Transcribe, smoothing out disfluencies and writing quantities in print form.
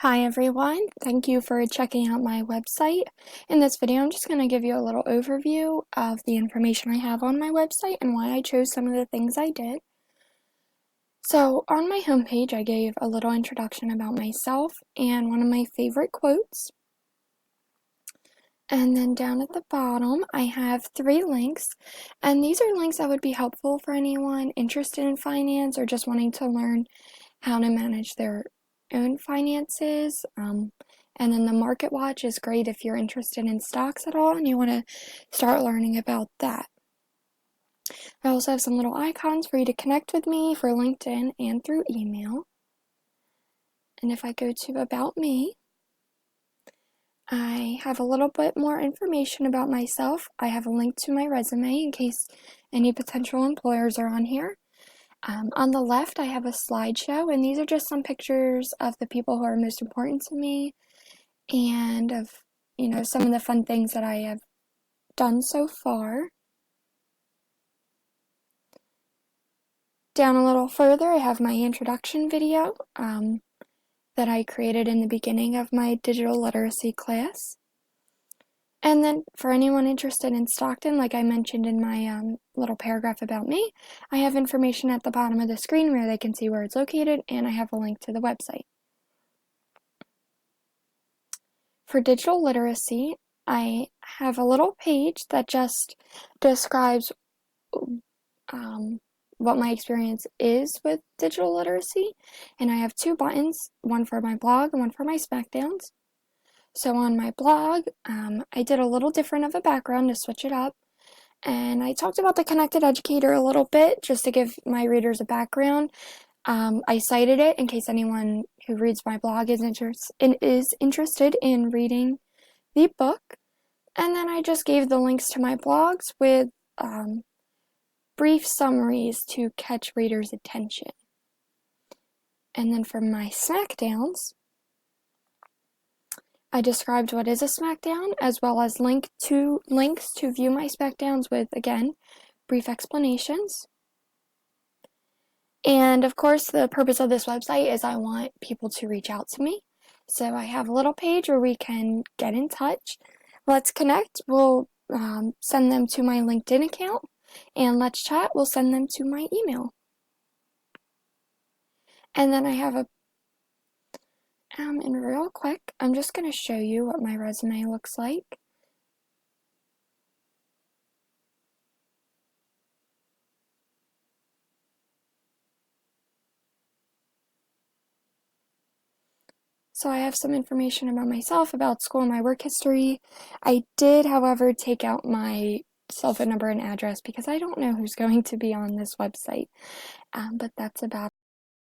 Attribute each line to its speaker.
Speaker 1: Hi everyone, thank you for checking out my website. In this video, I'm just going to give you a little overview of the information I have on my website and why I chose some of the things I did. So on my homepage, I gave a little introduction about myself and one of my favorite quotes. And then down at the bottom, I have 3 links, and these are links that would be helpful for anyone interested in finance or just wanting to learn how to manage their own finances. And then the Market Watch is great if you're interested in stocks at all and you want to start learning about that. I also have some little icons for you to connect with me for LinkedIn and through email. And if I go to About Me, I have a little bit more information about myself. I have a link to my resume in case any potential employers are on here. On the left, I have a slideshow, and these are just some pictures of the people who are most important to me and of, some of the fun things that I have done so far. Down a little further, I have my introduction video that I created in the beginning of my digital literacy class. And then for anyone interested in Stockton, like I mentioned in my little paragraph about me, I have information at the bottom of the screen where they can see where it's located, and I have a link to the website. For digital literacy, I have a little page that just describes what my experience is with digital literacy, and I have 2 buttons, one for my blog and one for my SmackDowns. So on my blog, I did a little different of a background to switch it up, and I talked about the Connected Educator a little bit just to give my readers a background. I cited it in case anyone who reads my blog is interested in reading the book, and then I just gave the links to my blogs with brief summaries to catch readers' attention. And then for my SmackDowns, I described what is a SmackDown, as well as links to view my SmackDowns with, again, brief explanations. And of course, the purpose of this website is I want people to reach out to me. So I have a little page where we can get in touch. Let's Connect, we'll send them to my LinkedIn account, and Let's Chat, we'll send them to my email. And then I have and real quick, I'm just going to show you what my resume looks like. So I have some information about myself, about school, and my work history. I did, however, take out my cell phone number and address because I don't know who's going to be on this website, but that's about it.